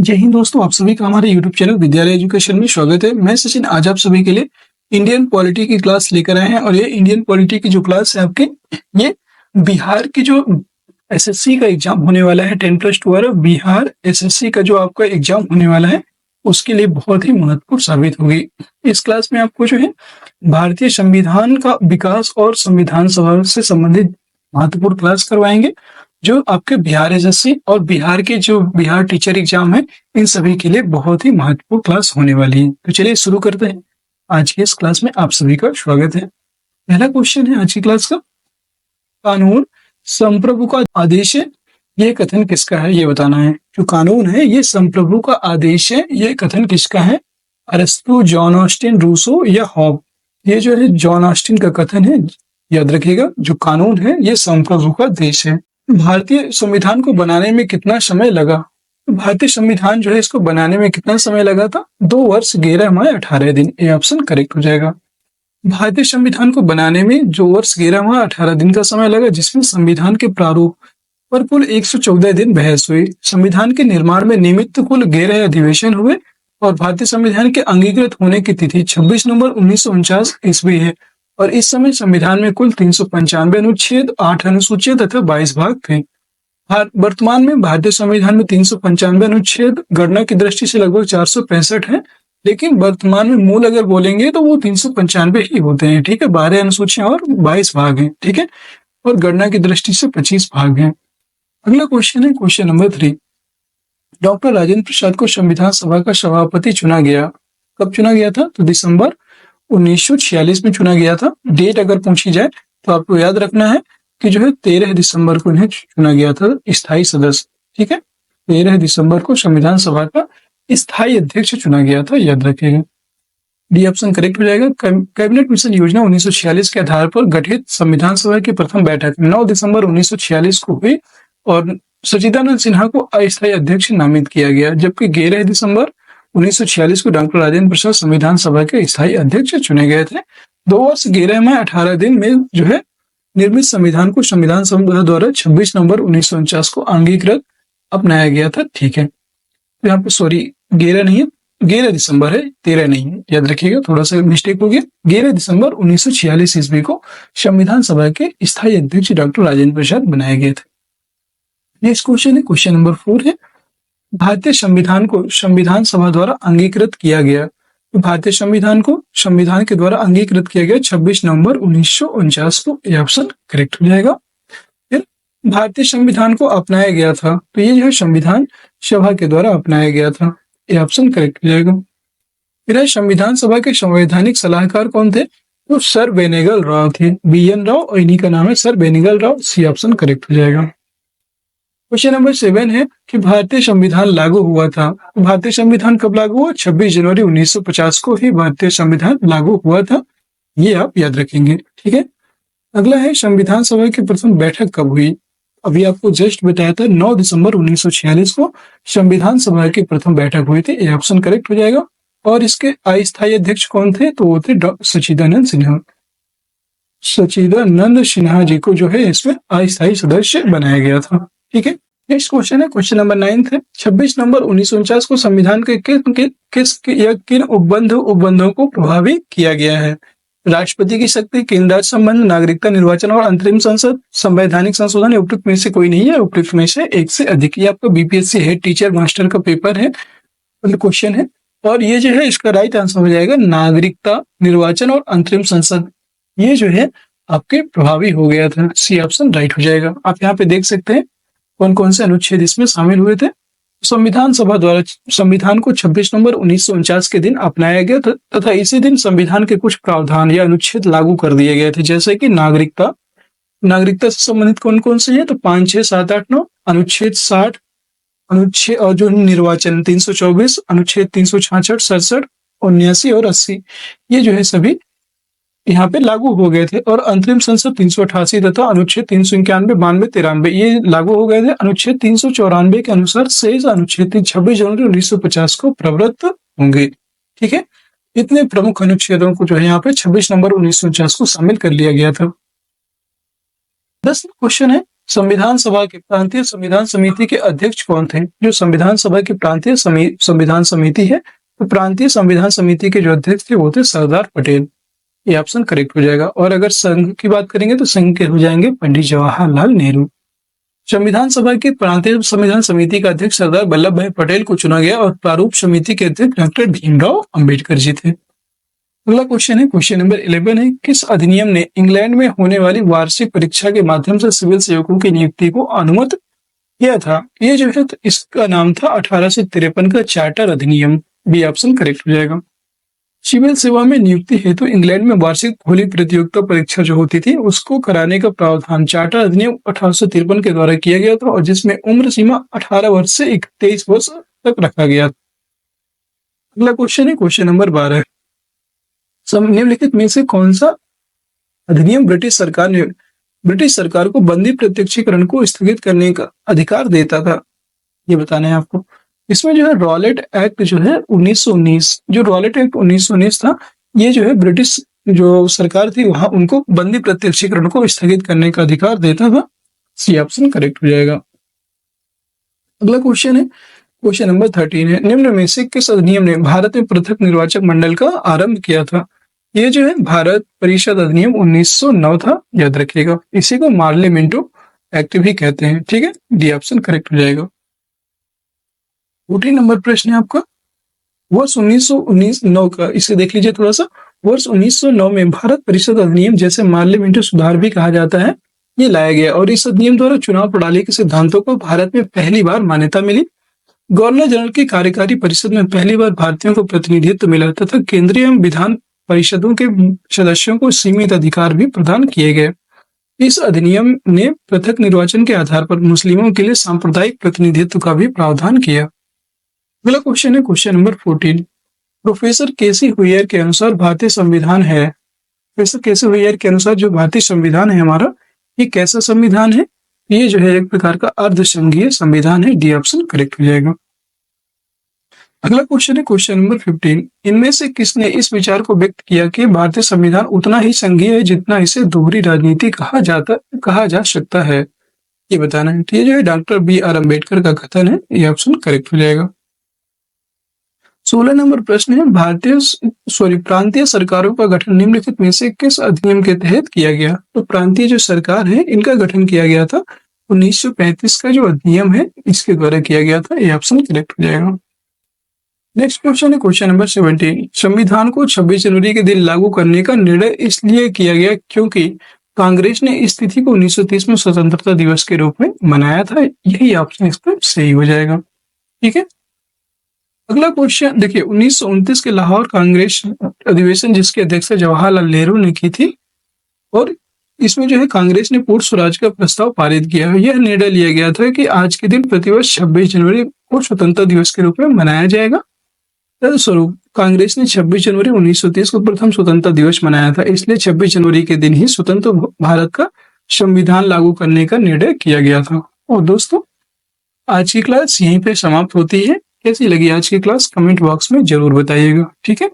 जय हिंद दोस्तों, आप सभी का हमारे यूट्यूब चैनल विद्यालय एजुकेशन में स्वागत है। मैं सचिन आज आप सभी के लिए इंडियन पॉलिटी की क्लास लेकर आए हैं और ये इंडियन पॉलिटी की जो क्लास है आपके, ये बिहार की जो एसएससी का एग्जाम होने वाला है 10+2 वाला बिहार एसएससी का जो आपका एग्जाम होने वाला है उसके लिए बहुत ही महत्वपूर्ण साबित होगी। इस क्लास में आपको जो है भारतीय संविधान का विकास और संविधान सभा से संबंधित महत्वपूर्ण क्लास करवाएंगे जो आपके बिहार एसएससी और बिहार के जो बिहार टीचर एग्जाम है इन सभी के लिए बहुत ही महत्वपूर्ण क्लास होने वाली है। तो चलिए शुरू करते हैं। आज की इस क्लास में आप सभी का स्वागत है। पहला क्वेश्चन है आज की क्लास का, कानून संप्रभु का आदेश है, ये कथन किसका है ये बताना है। जो कानून है ये संप्रभु का आदेश है, ये कथन किसका है? अरस्तु, जॉन ऑस्टिन, रूसो या हॉब। ये जो है जॉन ऑस्टिन का कथन है, याद रखिएगा। जो कानून है ये संप्रभु का देश है। भारतीय संविधान को बनाने में कितना समय लगा? भारतीय संविधान जो है इसको बनाने में कितना समय लगा था? 2 वर्ष 11 माह 18 दिन। ये ऑप्शन करेक्ट हो जाएगा। भारतीय संविधान को बनाने में 2 वर्ष 11 माह 18 दिन का समय लगा, जिसमें संविधान के प्रारूप पर कुल 114 दिन बहस हुई। संविधान के निर्माण में निमित्त कुल 11 अधिवेशन हुए और भारतीय संविधान के अंगीकृत होने की तिथि 26 नवंबर 1949 ईस्वी है और इस समय संविधान में कुल 395 अनुच्छेद, 8 अनुसूचियां तथा 22 भाग थे। वर्तमान में भारतीय संविधान में 395 अनुच्छेद गणना की दृष्टि से लगभग 465 है, लेकिन वर्तमान में मूल अगर बोलेंगे तो वो 395 ही होते हैं। ठीक है, 12 अनुसूचियां और 22 भाग हैं। ठीक है, और गणना की दृष्टि से 25 भाग हैं। अगला क्वेश्चन है question number 3। Doctor Rajendra Prasad को संविधान सभा का सभापति चुना गया। कब चुना गया था? तो दिसंबर 1946 में चुना गया था। डेट अगर पूछी जाए तो आपको याद रखना है कि जो है 13 दिसंबर को इन्हें चुना गया था स्थायी सदस्य। ठीक है, 13 दिसंबर को संविधान सभा का स्थायी अध्यक्ष चुना गया था, याद रखिएगा। डी ऑप्शन करेक्ट हो जाएगा। कैबिनेट मिशन योजना 1946 के आधार पर गठित संविधान सभा की प्रथम बैठक 9 दिसंबर 1946 को हुई और सच्चिदानंद सिन्हा को अस्थायी अध्यक्ष नामित किया गया, जबकि 11 दिसंबर 1946 को डॉक्टर राजेंद्र प्रसाद संविधान सभा के स्थायी अध्यक्ष चुने गए थे। 2 वर्ष 11 माह 18 दिन में जो है निर्मित संविधान को संविधान सभा द्वारा 26 नवंबर 1949 को अंगीकृत अपनाया गया था। ठीक है, तो यहाँ पे सॉरी 11 नहीं है, 11 दिसंबर है, 13 नहीं है, याद रखिएगा, थोड़ा सा मिस्टेक हो गया। 11 दिसंबर 1946 ईस्वी को संविधान सभा के स्थायी अध्यक्ष डॉक्टर राजेंद्र प्रसाद बनाए गए थे। नेक्स्ट क्वेश्चन है क्वेश्चन नंबर 4 है, भारतीय संविधान को संविधान सभा द्वारा अंगीकृत किया गया। तो भारतीय संविधान को संविधान के द्वारा अंगीकृत किया गया 26 नवंबर 1949 को। यह ऑप्शन करेक्ट हो जाएगा। फिर भारतीय संविधान को अपनाया गया था, तो ये जो है संविधान सभा के द्वारा अपनाया गया था। यह ऑप्शन करेक्ट हो जाएगा। फिर संविधान सभा के संवैधानिक सलाहकार कौन थे? तो सर बेनेगल राव थे, BN राव, और इन्हीं का नाम है sir Benegal Rau. C option correct हो जाएगा। क्वेश्चन नंबर 7 है कि भारतीय संविधान लागू हुआ था। भारतीय संविधान कब लागू हुआ? 26 जनवरी 1950 को ही भारतीय संविधान लागू हुआ था, ये आप याद रखेंगे। ठीक है, अगला है संविधान सभा की प्रथम बैठक कब हुई? अभी आपको जस्ट बताया था 9 दिसंबर 1946 को संविधान सभा की प्रथम बैठक हुई थी। ये ऑप्शन करेक्ट हो जाएगा। और इसके अस्थायी अध्यक्ष कौन थे? तो वो थे सच्चिदानंद सिन्हा। सच्चिदानंद सिन्हा जी को जो है इसमें अस्थायी सदस्य बनाया गया था। ठीक है, नेक्स्ट क्वेश्चन है क्वेश्चन नंबर 9 है, 26 नवंबर 1949 को संविधान के किन उपबंधों को प्रभावी किया गया है? राष्ट्रपति की शक्ति, केंद्र राज्य संबंध, नागरिकता, निर्वाचन और अंतरिम संसद, संवैधानिक संशोधन, उपयुक्त में से कोई नहीं है, उपयुक्त में से एक से अधिक। ये आपका बीपीएससी हेड टीचर मास्टर का पेपर है, क्वेश्चन है, और ये जो है इसका राइट आंसर हो जाएगा नागरिकता, निर्वाचन और अंतरिम संसद। ये जो है आपके प्रभावी हो गया था। सी ऑप्शन राइट हो जाएगा। आप यहाँ पे देख सकते हैं कौन कौन से अनुच्छेद इसमें शामिल हुए थे। संविधान सभा द्वारा संविधान को 26 नवंबर 1949 के दिन अपनाया गया तथा इसी दिन संविधान के कुछ प्रावधान या अनुच्छेद लागू कर दिए गए थे, जैसे कि नागरिकता से संबंधित कौन कौन से हैं? तो 5, 6, 7, 8, 9, अनुच्छेद 60, अनुच्छेद, और जो निर्वाचन 324, अनुच्छेद 366, 67, 79 और 80, ये जो है सभी यहाँ पे लागू हो गए थे। और अंतरिम संसद 388 तथा अनुच्छेद 391, 92, 93 ये लागू हो गए थे। अनुच्छेद 394 के अनुसार शेष अनुच्छेद 26 जनवरी 1950 को प्रवृत्त होंगे। ठीक है, इतने प्रमुख अनुच्छेदों को जो है यहाँ पे 26 नवंबर 1949 को शामिल कर लिया गया था। 10 क्वेश्चन है, संविधान सभा के प्रांतीय संविधान समिति के अध्यक्ष कौन थे? जो संविधान सभा की प्रांतीय संविधान समिति है, तो प्रांतीय संविधान समिति के जो अध्यक्ष थे वो थे सरदार पटेल। ये ऑप्शन करेक्ट हो जाएगा। और अगर संघ की बात करेंगे तो संघ के हो जाएंगे पंडित जवाहरलाल नेहरू। संविधान सभा की प्रांतीय संविधान समिति का अध्यक्ष सरदार वल्लभ भाई पटेल को चुना गया और प्रारूप समिति के अध्यक्ष डॉक्टर भीमराव अंबेडकर जी थे। अगला क्वेश्चन है, क्वेश्चन नंबर 11 है, किस अधिनियम ने इंग्लैंड में होने वाली वार्षिक परीक्षा के माध्यम से सिविल सेवकों की नियुक्ति को अनुमत किया था? ये जो है, तो इसका नाम था 1853 का चार्टर अधिनियम। बी ऑप्शन करेक्ट हो जाएगा। सिविल सेवा में नियुक्ति हेतु इंग्लैंड में वार्षिक खुली प्रतियोगिता परीक्षा जो होती थी उसको कराने का प्रावधान चार्टर अधिनियम 1853 के द्वारा किया गया था, और जिसमें उम्र सीमा 18 वर्ष से 23 वर्ष तक रखा गया। अगला क्वेश्चन है, क्वेश्चन नंबर 12, निम्नलिखित में से कौन सा अधिनियम ब्रिटिश सरकार को बंदी प्रत्यक्षीकरण को स्थगित करने का अधिकार देता था? ये बताना है आपको। इसमें जो है रॉलेट एक्ट जो है 1919, जो रॉलेट एक्ट 1919 था, ये जो है ब्रिटिश जो सरकार थी वहां उनको बंदी प्रत्यक्षीकरण को स्थगित करने का अधिकार देता था। सी ऑप्शन करेक्ट हो जाएगा। अगला क्वेश्चन है, क्वेश्चन नंबर 13 है, निम्न में से किस अधिनियम ने भारत में पृथक निर्वाचक मंडल का आरंभ किया था? ये जो है भारत परिषद अधिनियम 1909 था, याद रखिएगा। इसी को मार्लियामेंटो एक्ट भी कहते हैं। ठीक है, डी ऑप्शन करेक्ट हो जाएगा। 14 नंबर प्रश्न है आपका, वर्ष 1909 का, इसे देख लीजिए थोड़ा सा। वर्ष 1909 में भारत परिषद अधिनियम, जैसे मार्लियामेंटो सुधार भी कहा जाता है, ये लाया गया और इस अधिनियम द्वारा चुनाव प्रणाली के सिद्धांतों को भारत में पहली बार मान्यता मिली। गवर्नर जनरल की कार्यकारी परिषद में पहली बार भारतीयों को प्रतिनिधित्व मिला तथा केंद्रीय एवं विधान परिषदों के सदस्यों को सीमित अधिकार भी प्रदान किए गए। इस अधिनियम ने पृथक निर्वाचन के आधार पर मुस्लिमों के लिए सांप्रदायिक प्रतिनिधित्व का भी प्रावधान किया। अगला क्वेश्चन है, क्वेश्चन नंबर 14, प्रोफेसर केसी हुइयर के अनुसार भारतीय संविधान है, प्रोफेसर केसी हुइयर के अनुसार जो भारतीय संविधान है हमारा, ये कैसा संविधान है? ये जो है एक प्रकार का अर्धसंघीय संविधान है। डी ऑप्शन करेक्ट हो जाएगा। अगला क्वेश्चन है, क्वेश्चन नंबर 15, इनमें से किसने इस विचार को व्यक्त किया कि भारतीय संविधान उतना ही संघीय है जितना इसे दोहरी राजनीति कहा जा सकता है? ये बताना है। ये जो है डॉक्टर BR अम्बेडकर का कथन है। ये ऑप्शन करेक्ट हो जाएगा। 16 नंबर प्रश्न है, प्रांतीय सरकारों का गठन निम्नलिखित में से किस अधिनियम के तहत किया गया? तो प्रांतीय जो सरकार है इनका गठन किया गया था 1935 का जो अधिनियम है इसके द्वारा किया गया था। ये ऑप्शन करेक्ट हो जाएगा। नेक्स्ट क्वेश्चन है, क्वेश्चन नंबर 17, संविधान को 26 जनवरी के दिन लागू करने का निर्णय इसलिए किया गया क्योंकि कांग्रेस ने इस तिथि को 1930 में स्वतंत्रता दिवस के रूप में मनाया था। यही ऑप्शन इस पर सही हो जाएगा। ठीक है, अगला क्वेश्चन देखिए, 1929 के लाहौर कांग्रेस अधिवेशन जिसकी अध्यक्षता जवाहरलाल नेहरू ने की थी, और इसमें जो है कांग्रेस ने पूर्ण स्वराज का प्रस्ताव पारित किया। यह निर्णय लिया गया था कि आज के दिन प्रतिवर्ष 26 जनवरी को स्वतंत्रता दिवस के रूप में मनाया जाएगा। तदस्वरूप कांग्रेस ने 26 जनवरी 1930 को प्रथम स्वतंत्रता दिवस मनाया था, इसलिए 26 जनवरी के दिन ही स्वतंत्र भारत का संविधान लागू करने का निर्णय किया गया था। और दोस्तों, आज की क्लास यहीं पे समाप्त होती है। कैसी लगी आज की क्लास कमेंट बॉक्स में जरूर बताइएगा। ठीक है,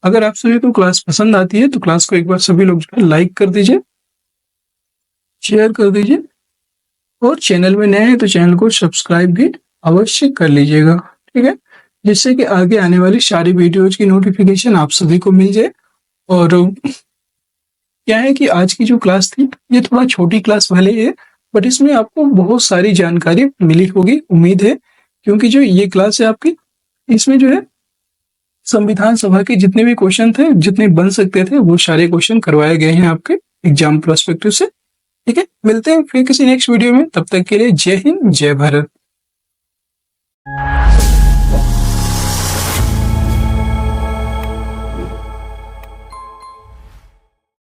अगर आप सभी को क्लास पसंद आती है तो क्लास को एक बार सभी लोग जो है लाइक कर दीजिए, शेयर कर दीजिए, और चैनल में नए हैं तो चैनल को सब्सक्राइब भी अवश्य कर लीजिएगा। ठीक है, जिससे कि आगे आने वाली सारी वीडियोज की नोटिफिकेशन आप सभी को मिल जाए। और क्या है कि आज की जो क्लास थी ये थोड़ा छोटी क्लास वाली है, बट इसमें आपको बहुत सारी जानकारी मिली होगी, उम्मीद है, क्योंकि जो ये क्लास है आपकी, इसमें जो है संविधान सभा के जितने भी क्वेश्चन थे, जितने बन सकते थे, वो सारे क्वेश्चन करवाए गए हैं आपके एग्जाम पर्सपेक्टिव से। ठीक है, मिलते हैं फिर किसी नेक्स्ट वीडियो में, तब तक के लिए जय हिंद, जय भारत।